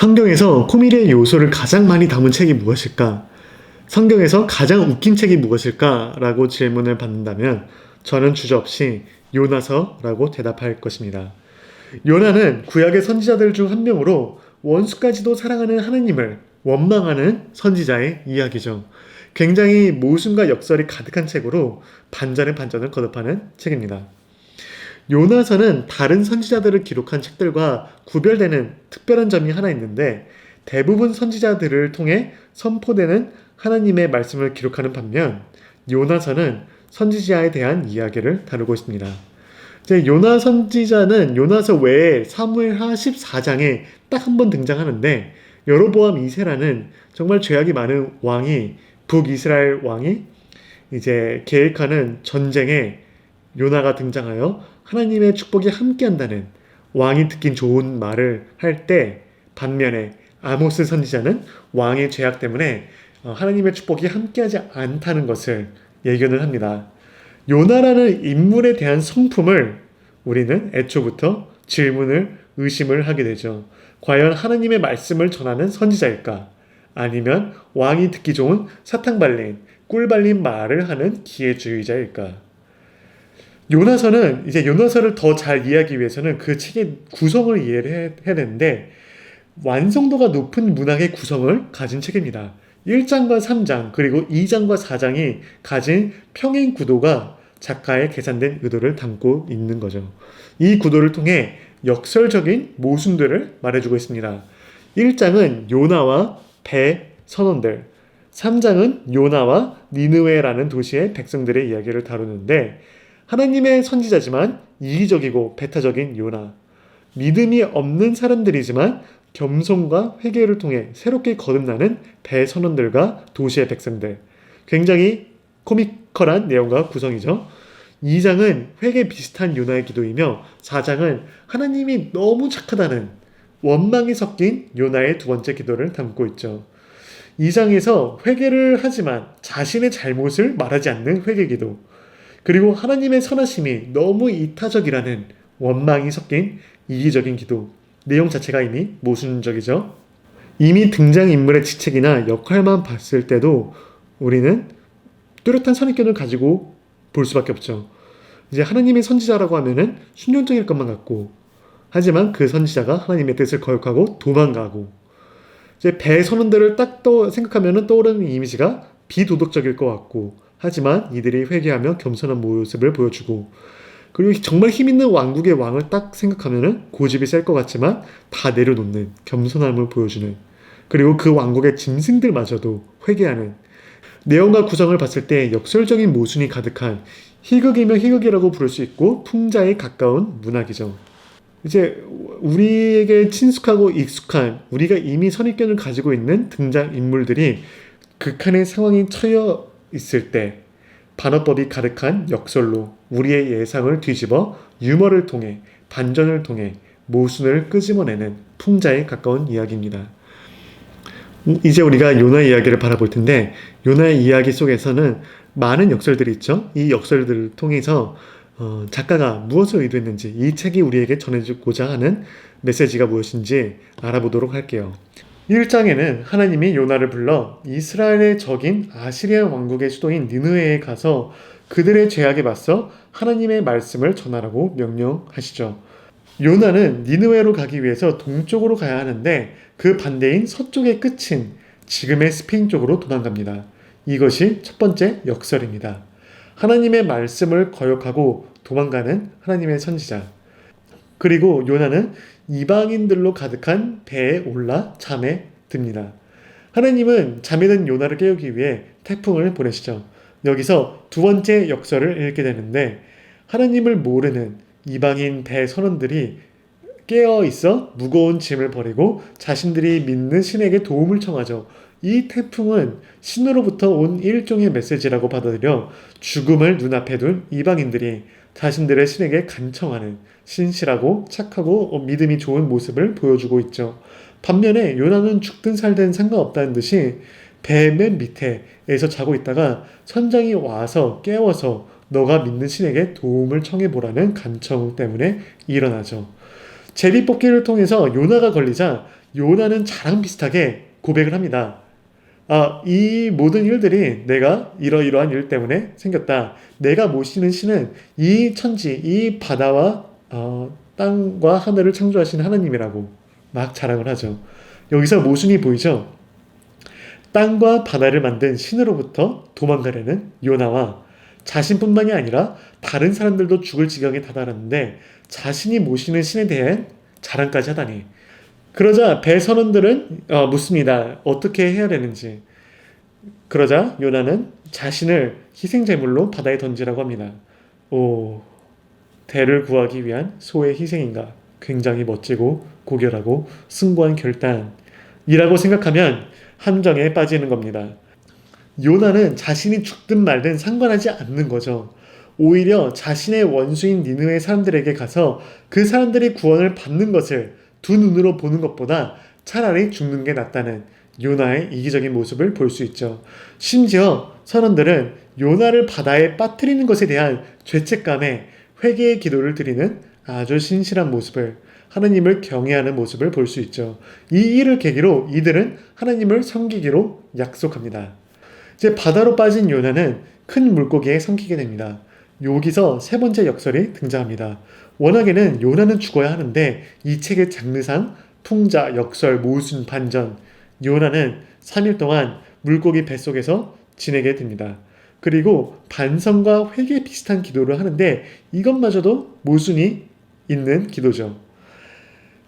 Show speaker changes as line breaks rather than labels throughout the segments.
성경에서 코미디의 요소를 가장 많이 담은 책이 무엇일까? 성경에서 가장 웃긴 책이 무엇일까? 라고 질문을 받는다면 저는 주저없이 요나서라고 대답할 것입니다. 요나는 구약의 선지자들 중 한 명으로 원수까지도 사랑하는 하느님을 원망하는 선지자의 이야기죠. 굉장히 모순과 역설이 가득한 책으로 반전에 반전을 거듭하는 책입니다. 요나서는 다른 선지자들을 기록한 책들과 구별되는 특별한 점이 하나 있는데 대부분 선지자들을 통해 선포되는 하나님의 말씀을 기록하는 반면 요나서는 선지자에 대한 이야기를 다루고 있습니다. 이제 요나 선지자는 요나서 외에 사무엘하 14장에 딱 한 번 등장하는데 여로보암 2세라는 정말 죄악이 많은 왕이 북이스라엘 왕이 이제 계획하는 전쟁에 요나가 등장하여 하나님의 축복이 함께한다는 왕이 듣긴 좋은 말을 할 때 반면에 아모스 선지자는 왕의 죄악 때문에 하나님의 축복이 함께하지 않다는 것을 예견을 합니다. 요나라는 인물에 대한 성품을 우리는 애초부터 의심을 하게 되죠. 과연 하나님의 말씀을 전하는 선지자일까? 아니면 왕이 듣기 좋은 사탕 발린, 꿀 발린 말을 하는 기회주의자일까? 요나서는 이제 요나서를 더 잘 이해하기 위해서는 그 책의 구성을 이해를 해야 되는데 완성도가 높은 문학의 구성을 가진 책입니다. 1장과 3장 그리고 2장과 4장이 가진 평행 구도가 작가의 계산된 의도를 담고 있는 거죠. 이 구도를 통해 역설적인 모순들을 말해주고 있습니다. 1장은 요나와 배 선원들, 3장은 요나와 니느웨라는 도시의 백성들의 이야기를 다루는데 하나님의 선지자지만 이기적이고 배타적인 요나, 믿음이 없는 사람들이지만 겸손과 회개를 통해 새롭게 거듭나는 배 선원들과 도시의 백성들, 굉장히 코미컬한 내용과 구성이죠. 2장은 회개 비슷한 요나의 기도이며 4장은 하나님이 너무 착하다는 원망이 섞인 요나의 두 번째 기도를 담고 있죠. 2장에서 회개를 하지만 자신의 잘못을 말하지 않는 회개 기도, 그리고 하나님의 선하심이 너무 이타적이라는 원망이 섞인 이기적인 기도, 내용 자체가 이미 모순적이죠. 이미 등장인물의 지책이나 역할만 봤을 때도 우리는 뚜렷한 선입견을 가지고 볼 수밖에 없죠. 이제 하나님의 선지자라고 하면은 순종적일 것만 같고, 하지만 그 선지자가 하나님의 뜻을 거역하고 도망가고, 이제 배 선원들을 딱 생각하면은 떠오르는 이미지가 비도덕적일 것 같고, 하지만 이들이 회개하며 겸손한 모습을 보여주고, 그리고 정말 힘있는 왕국의 왕을 딱 생각하면은 고집이 셀 것 같지만 다 내려놓는 겸손함을 보여주는, 그리고 그 왕국의 짐승들마저도 회개하는, 내용과 구성을 봤을 때 역설적인 모순이 가득한 희극이며 희극이라고 부를 수 있고 풍자에 가까운 문학이죠. 이제 우리에게 친숙하고 익숙한, 우리가 이미 선입견을 가지고 있는 등장인물들이 극한의 상황에 처해 있을 때 반어법이 가득한 역설로 우리의 예상을 뒤집어 유머를 통해, 반전을 통해 모순을 끄집어내는 풍자에 가까운 이야기입니다. 이제 우리가 요나 이야기를 바라볼 텐데 요나의 이야기 속에서는 많은 역설들이 있죠. 이 역설들을 통해서 작가가 무엇을 의도했는지, 이 책이 우리에게 전해주고자 하는 메시지가 무엇인지 알아보도록 할게요. 1장에는 하나님이 요나를 불러 이스라엘의 적인 아시리아 왕국의 수도인 니느웨에 가서 그들의 죄악에 맞서 하나님의 말씀을 전하라고 명령하시죠. 요나는 니느웨로 가기 위해서 동쪽으로 가야 하는데 그 반대인 서쪽의 끝인 지금의 스페인 쪽으로 도망갑니다. 이것이 첫 번째 역설입니다. 하나님의 말씀을 거역하고 도망가는 하나님의 선지자. 그리고 요나는 이방인들로 가득한 배에 올라 잠에 듭니다. 하나님은 잠에 든 요나를 깨우기 위해 태풍을 보내시죠. 여기서 두 번째 역설을 읽게 되는데 하나님을 모르는 이방인 배 선원들이 깨어 있어 무거운 짐을 버리고 자신들이 믿는 신에게 도움을 청하죠. 이 태풍은 신으로부터 온 일종의 메시지라고 받아들여 죽음을 눈앞에 둔 이방인들이 자신들의 신에게 간청하는 신실하고 착하고 믿음이 좋은 모습을 보여주고 있죠. 반면에 요나는 죽든 살든 상관없다는 듯이 배 맨 밑에서 자고 있다가 선장이 와서 깨워서 너가 믿는 신에게 도움을 청해보라는 간청 때문에 일어나죠. 제비뽑기를 통해서 요나가 걸리자 요나는 저랑 비슷하게 고백을 합니다. 이 모든 일들이 내가 이러이러한 일 때문에 생겼다. 내가 모시는 신은 이 천지, 이 바다와 땅과 하늘을 창조하신 하나님이라고 막 자랑을 하죠. 여기서 모순이 보이죠? 땅과 바다를 만든 신으로부터 도망가려는 요나와 자신뿐만이 아니라 다른 사람들도 죽을 지경에 다다랐는데 자신이 모시는 신에 대한 자랑까지 하다니. 그러자 배 선원들은 묻습니다. 어떻게 해야 되는지. 그러자 요나는 자신을 희생제물로 바다에 던지라고 합니다. 오, 대를 구하기 위한 소의 희생인가? 굉장히 멋지고 고결하고 숭고한 결단이라고 생각하면 함정에 빠지는 겁니다. 요나는 자신이 죽든 말든 상관하지 않는 거죠. 오히려 자신의 원수인 니느웨 사람들에게 가서 그 사람들이 구원을 받는 것을 두 눈으로 보는 것보다 차라리 죽는 게 낫다는 요나의 이기적인 모습을 볼 수 있죠. 심지어 선원들은 요나를 바다에 빠뜨리는 것에 대한 죄책감에 회개의 기도를 드리는 아주 신실한 모습을, 하나님을 경외하는 모습을 볼 수 있죠. 이 일을 계기로 이들은 하나님을 섬기기로 약속합니다. 이제 바다로 빠진 요나는 큰 물고기에 삼키게 됩니다. 여기서 세 번째 역설이 등장합니다. 워낙에는 요나는 죽어야 하는데 이 책의 장르상 풍자, 역설, 모순, 반전, 요나는 3일 동안 물고기 뱃속에서 지내게 됩니다. 그리고 반성과 회개 비슷한 기도를 하는데 이것마저도 모순이 있는 기도죠.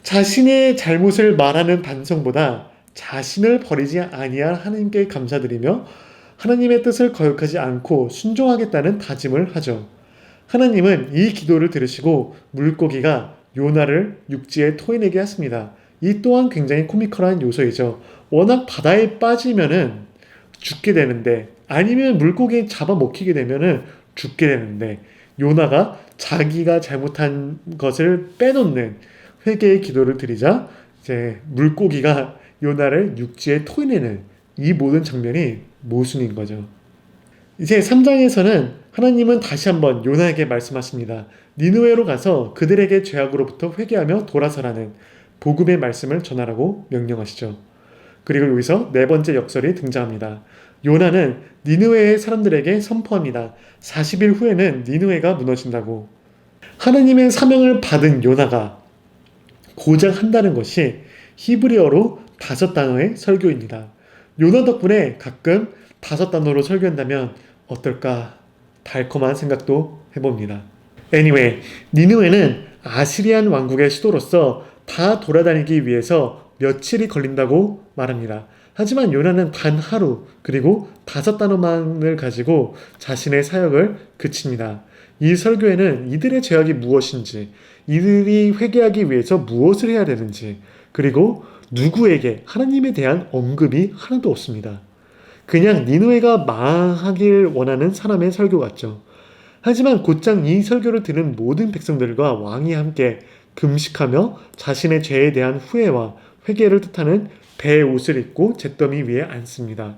자신의 잘못을 말하는 반성보다 자신을 버리지 아니할 하나님께 감사드리며 하나님의 뜻을 거역하지 않고 순종하겠다는 다짐을 하죠. 하나님은 이 기도를 들으시고 물고기가 요나를 육지에 토해내게 했습니다. 이 또한 굉장히 코미컬한 요소이죠. 워낙 바다에 빠지면은 죽게 되는데, 아니면 물고기에 잡아먹히게 되면은 죽게 되는데, 요나가 자기가 잘못한 것을 빼놓는 회개의 기도를 드리자 이제 물고기가 요나를 육지에 토해내는 이 모든 장면이 모순인 거죠. 이제 3장에서는 하나님은 다시 한번 요나에게 말씀하십니다. 니느웨로 가서 그들에게 죄악으로부터 회개하며 돌아서라는 복음의 말씀을 전하라고 명령하시죠. 그리고 여기서 네 번째 역설이 등장합니다. 요나는 니느웨의 사람들에게 선포합니다. 40일 후에는 니느웨가 무너진다고. 하나님의 사명을 받은 요나가 고작 한다는 것이 히브리어로 5단어의 설교입니다. 요나 덕분에 가끔 5단어로 설교한다면 어떨까 달콤한 생각도 해봅니다. Anyway, 니느웨는 아시리안 왕국의 수도로서 다 돌아다니기 위해서 며칠이 걸린다고 말합니다. 하지만 요나는 단 하루 그리고 5단어만을 가지고 자신의 사역을 그칩니다. 이 설교에는 이들의 죄악이 무엇인지, 이들이 회개하기 위해서 무엇을 해야 되는지, 그리고 누구에게 하나님에 대한 언급이 하나도 없습니다. 그냥 니느웨가 망하길 원하는 사람의 설교 같죠. 하지만 곧장 이 설교를 들은 모든 백성들과 왕이 함께 금식하며 자신의 죄에 대한 후회와 회개를 뜻하는 배의 옷을 입고 잿더미 위에 앉습니다.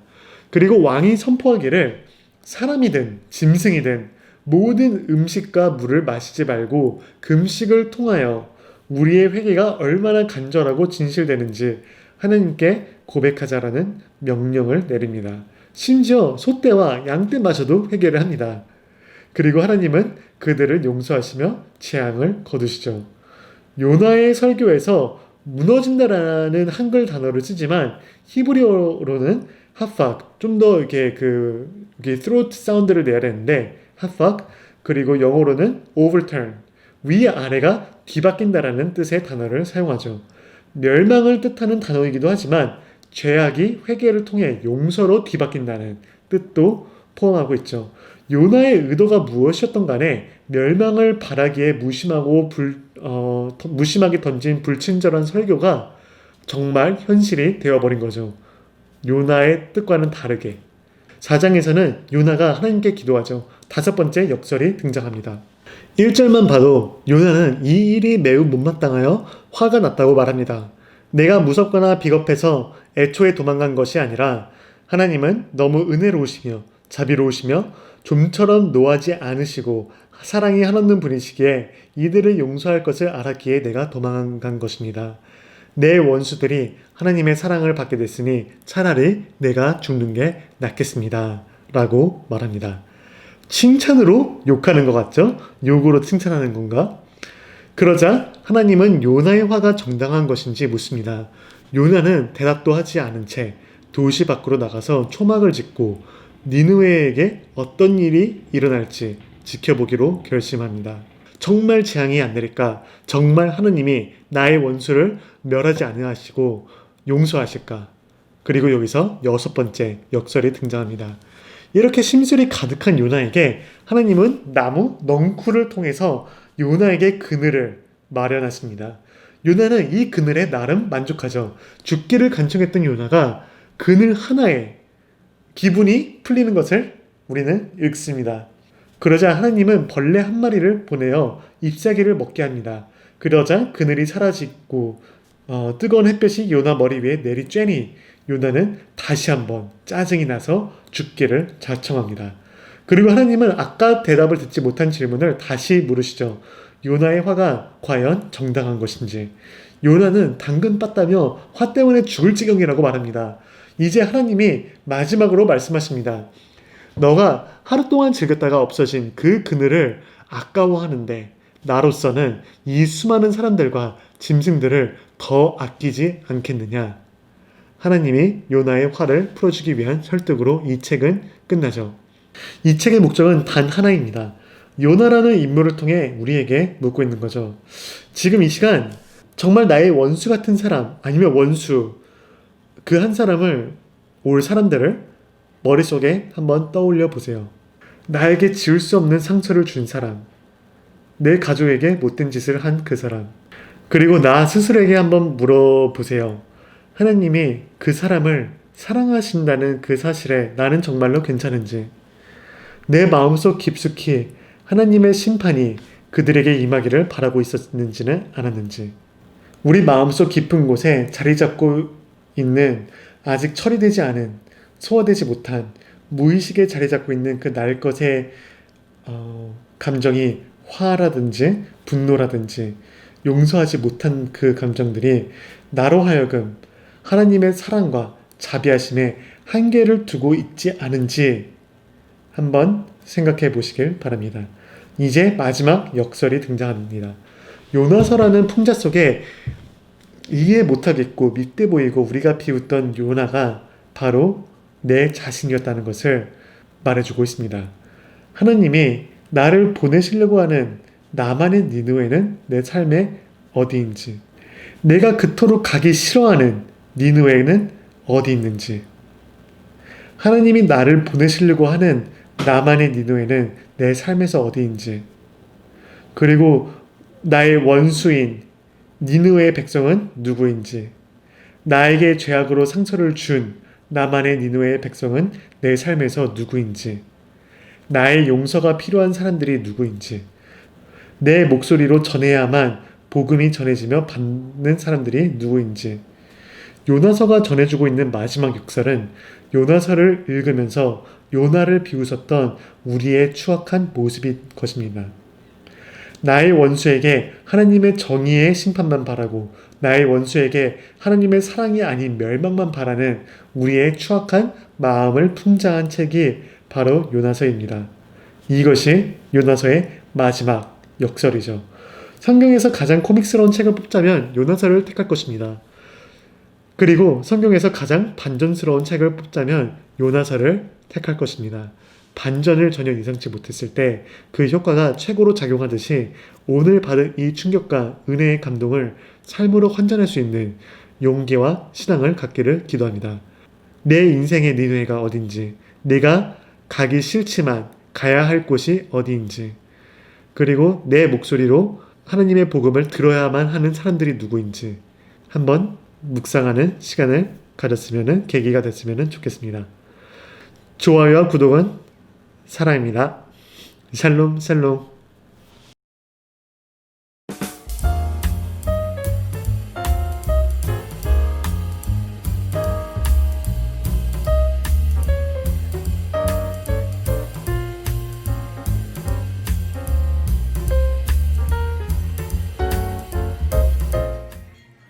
그리고 왕이 선포하기를 사람이든 짐승이든 모든 음식과 물을 마시지 말고 금식을 통하여 우리의 회개가 얼마나 간절하고 진실되는지 하나님께 고백하자라는 명령을 내립니다. 심지어 소떼와 양떼마저도 회개를 합니다. 그리고 하나님은 그들을 용서하시며 재앙을 거두시죠. 요나의 설교에서 무너진다라는 한글 단어를 쓰지만 히브리어로는 하팍, 좀 더 이렇게 throat 사운드를 내야 되는데 하팍, 그리고 영어로는 overturn, 위아래가 뒤바뀐다라는 뜻의 단어를 사용하죠. 멸망을 뜻하는 단어이기도 하지만 죄악이 회개를 통해 용서로 뒤바뀐다는 뜻도 포함하고 있죠. 요나의 의도가 무엇이었던 간에 멸망을 바라기에 무심하게 던진 불친절한 설교가 정말 현실이 되어버린 거죠. 요나의 뜻과는 다르게. 4장에서는 요나가 하나님께 기도하죠. 5번째 역설이 등장합니다. 1절만 봐도 요나는 이 일이 매우 못마땅하여 화가 났다고 말합니다. 내가 무섭거나 비겁해서 애초에 도망간 것이 아니라 하나님은 너무 은혜로우시며 자비로우시며 좀처럼 노하지 않으시고 사랑이 한없는 분이시기에 이들을 용서할 것을 알았기에 내가 도망간 것입니다. 내 원수들이 하나님의 사랑을 받게 됐으니 차라리 내가 죽는 게 낫겠습니다. 라고 말합니다. 칭찬으로 욕하는 것 같죠? 욕으로 칭찬하는 건가? 그러자 하나님은 요나의 화가 정당한 것인지 묻습니다. 요나는 대답도 하지 않은 채 도시 밖으로 나가서 초막을 짓고 니느웨에게 어떤 일이 일어날지 지켜보기로 결심합니다. 정말 재앙이 안 내릴까? 정말 하나님이 나의 원수를 멸하지 아니하시고 용서하실까? 그리고 여기서 6번째 역설이 등장합니다. 이렇게 심술이 가득한 요나에게 하나님은 나무 넝쿨을 통해서 요나에게 그늘을 마련하십니다. 요나는 이 그늘에 나름 만족하죠. 죽기를 간청했던 요나가 그늘 하나에 기분이 풀리는 것을 우리는 읽습니다. 그러자 하나님은 벌레 한 마리를 보내어 잎사귀를 먹게 합니다. 그러자 그늘이 사라지고 뜨거운 햇볕이 요나 머리 위에 내리쬐니 요나는 다시 한번 짜증이 나서 죽기를 자청합니다. 그리고 하나님은 아까 대답을 듣지 못한 질문을 다시 물으시죠. 요나의 화가 과연 정당한 것인지. 요나는 당근 빻다며 화 때문에 죽을 지경이라고 말합니다. 이제 하나님이 마지막으로 말씀하십니다. 너가 하루 동안 즐겼다가 없어진 그 그늘을 아까워하는데 나로서는 이 수많은 사람들과 짐승들을 더 아끼지 않겠느냐. 하나님이 요나의 화를 풀어주기 위한 설득으로 이 책은 끝나죠. 이 책의 목적은 단 하나입니다. 요나라는 인물을 통해 우리에게 묻고 있는 거죠. 지금 이 시간 정말 나의 원수 같은 사람 아니면 원수 그 한 사람을 올 사람들을 머릿속에 한번 떠올려 보세요. 나에게 지울 수 없는 상처를 준 사람, 내 가족에게 못된 짓을 한 그 사람, 그리고 나 스스로에게 한번 물어보세요. 하나님이 그 사람을 사랑하신다는 그 사실에 나는 정말로 괜찮은지, 내 마음속 깊숙이 하나님의 심판이 그들에게 임하기를 바라고 있었는지는 않았는지, 우리 마음속 깊은 곳에 자리 잡고 있는 아직 처리되지 않은 소화되지 못한 무의식에 자리 잡고 있는 그 날 것의 감정이 화라든지 분노라든지 용서하지 못한 그 감정들이 나로 하여금 하나님의 사랑과 자비하심에 한계를 두고 있지 않은지 한번 생각해 보시길 바랍니다. 이제 마지막 역설이 등장합니다. 요나서라는 풍자 속에 이해 못하겠고 밉게 보이고 우리가 비웃던 요나가 바로 내 자신이었다는 것을 말해주고 있습니다. 하나님이 나를 보내시려고 하는 나만의 니느웨는 내 삶의 어디인지, 내가 그토록 가기 싫어하는 니느웨는 어디 있는지, 하나님이 나를 보내시려고 하는 나만의 니느웨는 내 삶에서 어디인지, 그리고 나의 원수인 니느웨의 백성은 누구인지, 나에게 죄악으로 상처를 준 나만의 니느웨의 백성은 내 삶에서 누구인지, 나의 용서가 필요한 사람들이 누구인지, 내 목소리로 전해야만 복음이 전해지며 받는 사람들이 누구인지. 요나서가 전해주고 있는 마지막 역설은 요나서를 읽으면서 요나를 비웃었던 우리의 추악한 모습일 것입니다. 나의 원수에게 하나님의 정의의 심판만 바라고 나의 원수에게 하나님의 사랑이 아닌 멸망만 바라는 우리의 추악한 마음을 풍자한 책이 바로 요나서입니다. 이것이 요나서의 마지막 역설이죠. 성경에서 가장 코믹스러운 책을 뽑자면 요나서를 택할 것입니다. 그리고 성경에서 가장 반전스러운 책을 뽑자면 요나서를 택할 것입니다. 반전을 전혀 예상치 못했을 때 그 효과가 최고로 작용하듯이 오늘 받은 이 충격과 은혜의 감동을 삶으로 환전할 수 있는 용기와 신앙을 갖기를 기도합니다. 내 인생의 니느웨가 어딘지, 내가 가기 싫지만 가야 할 곳이 어디인지, 그리고 내 목소리로 하나님의 복음을 들어야만 하는 사람들이 누구인지 한번 묵상하는 시간을 가졌으면, 계기가 됐으면 좋겠습니다. 좋아요와 구독은 사랑입니다. 샬롬 샬롬.